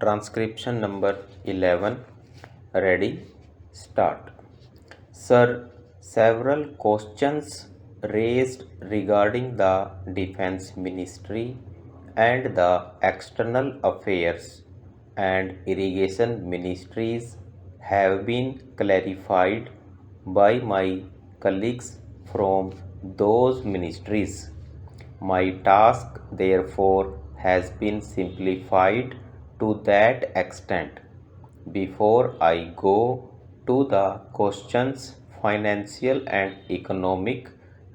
Transcription number 11. Ready? Start. Sir, several questions raised regarding the Defense Ministry and the External Affairs and Irrigation Ministries have been clarified by my colleagues from those ministries. My task, therefore, has been simplified to that extent. Before I go to the questions, financial and economic,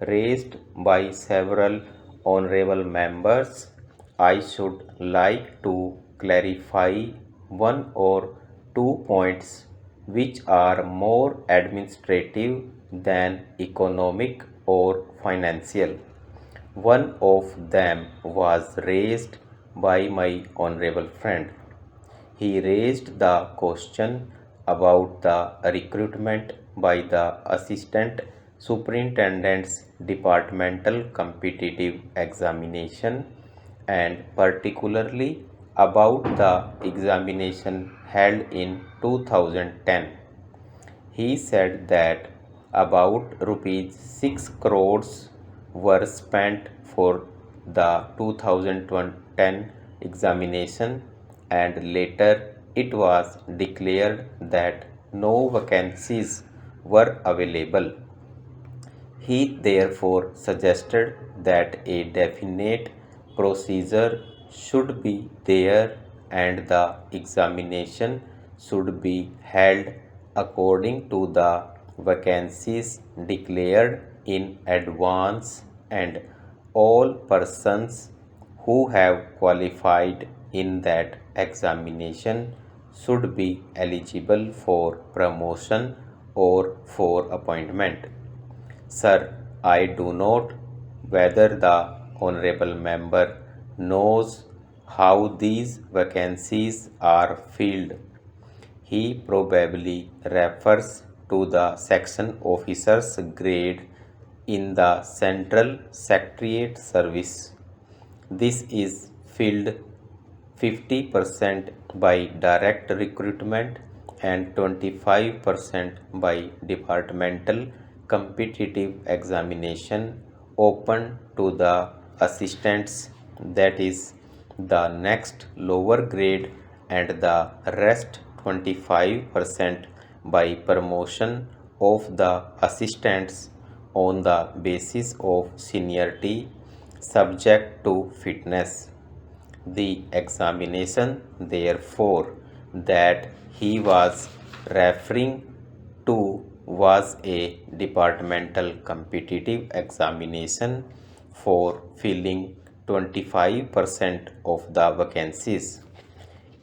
raised by several honorable members, I should like to clarify one or two points which are more administrative than economic or financial. One of them was raised by my honorable friend. He raised the question about the recruitment by the Assistant Superintendent's Departmental Competitive Examination and particularly about the examination held in 2010. He said that about rupees 6 crores were spent for the 2010 examination and later it was declared that no vacancies were available. He therefore suggested that a definite procedure should be there and the examination should be held according to the vacancies declared in advance and all persons who have qualified in that examination should be eligible for promotion or for appointment. Sir, I do not whether the honorable member knows how these vacancies are filled. He probably refers to the section officer's grade in the Central Secretariat Service. This is filled 50% by direct recruitment and 25% by departmental competitive examination open to the assistants, that is the next lower grade, and the rest 25% by promotion of the assistants on the basis of seniority subject to fitness. The examination, therefore, that he was referring to was a departmental competitive examination for filling 25% of the vacancies.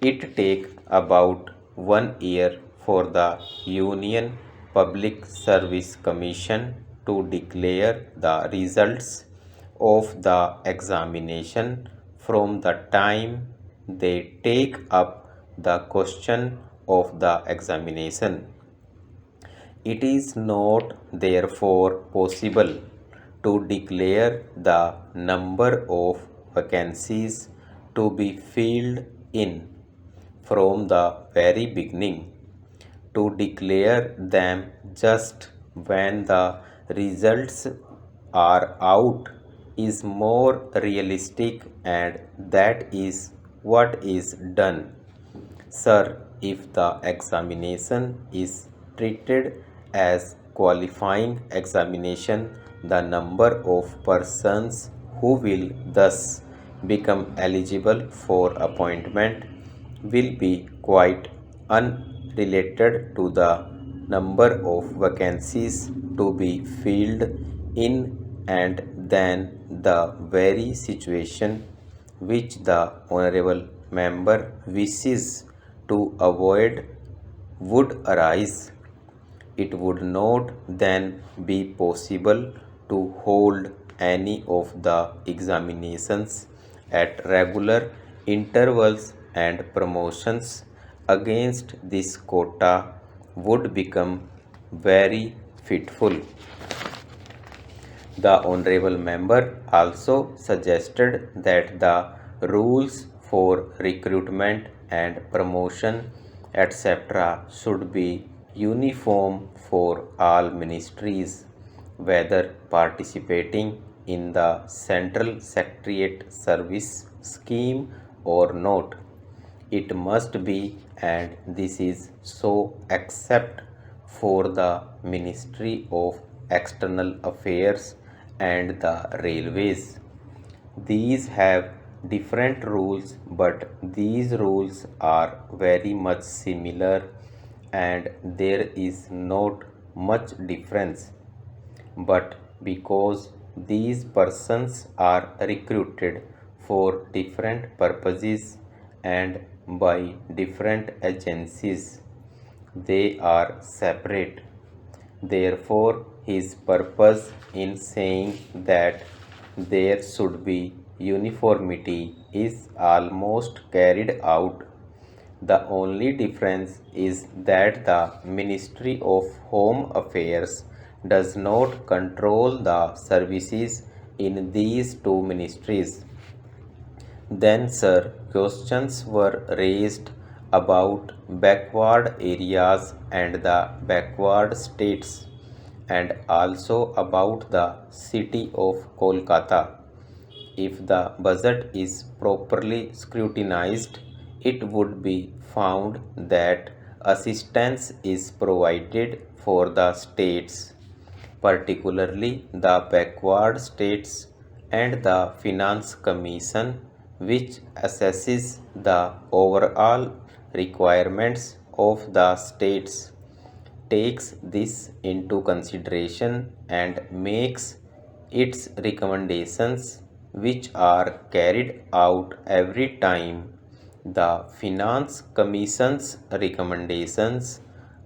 It take about 1 year for the Union Public Service Commission to declare the results of the examination from the time they take up the question of the examination. It is not therefore possible to declare the number of vacancies to be filled in from the very beginning. To declare them just when the results are out is more realistic, and that is what is done. Sir, if the examination is treated as qualifying examination, the number of persons who will thus become eligible for appointment will be quite unrelated to the number of vacancies to be filled in, and then the very situation which the honorable member wishes to avoid would arise. It would not then be possible to hold any of the examinations at regular intervals, and promotions against this quota would become very fitful. The honorable member also suggested that the rules for recruitment and promotion, etc., should be uniform for all ministries, whether participating in the Central Secretariat Service scheme or not. It must be, and this is so except for the Ministry of External Affairs and the Railways. These have different rules, but these rules are very much similar and there is not much difference. But because these persons are recruited for different purposes and by different agencies, they are separate. Therefore, his purpose in saying that there should be uniformity is almost carried out. The only difference is that the Ministry of Home Affairs does not control the services in these two ministries. Then, sir, questions were raised about backward areas and the backward states, and also about the city of Kolkata. If the budget is properly scrutinized, it would be found that assistance is provided for the states, particularly the backward states, and the Finance Commission, which assesses the overall requirements of the states, takes this into consideration and makes its recommendations, which are carried out every time. The Finance Commission's recommendations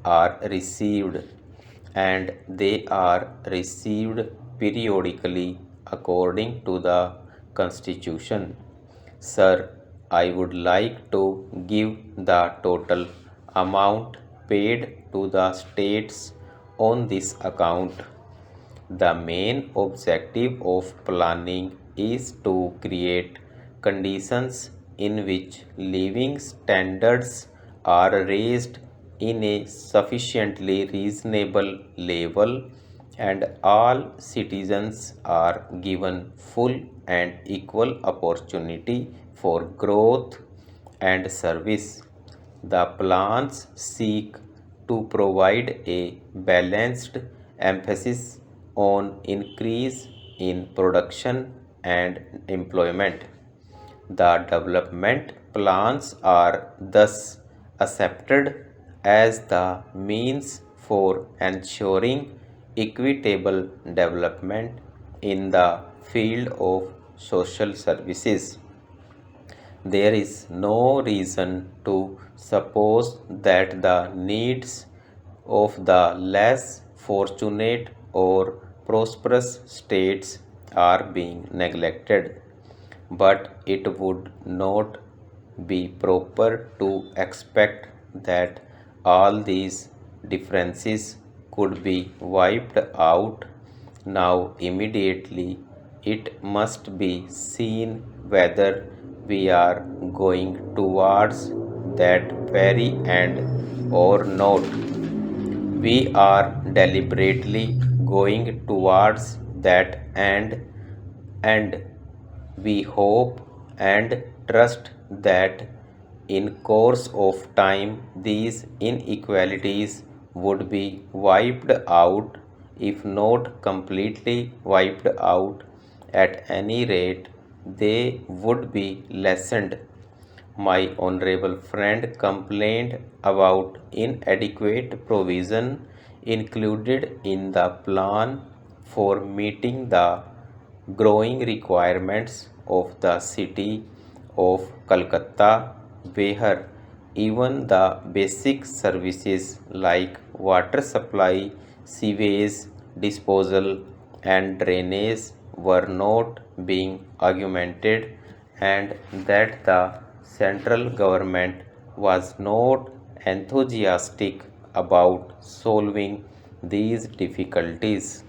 are received, and they are received periodically according to the Constitution. Sir, I would like to give the total amount paid to the states on this account. The main objective of planning is to create conditions in which living standards are raised in a sufficiently reasonable level and all citizens are given full and equal opportunity for growth and service. The plans seek to provide a balanced emphasis on increase in production and employment. The development plans are thus accepted as the means for ensuring equitable development in the field of social services. There is no reason to suppose that the needs of the less fortunate or prosperous states are being neglected, but it would not be proper to expect that all these differences could be wiped out now immediately. It must be seen whether we are going towards that very end or not. We are deliberately going towards that end, and we hope and trust that in course of time these inequalities would be wiped out, if not completely wiped out, at any rate they would be lessened. My honorable friend complained about inadequate provision included in the plan for meeting the growing requirements of the city of Calcutta, where even the basic services like water supply, sewage disposal, and drainage were not being augmented, and that the central government was not enthusiastic about solving these difficulties.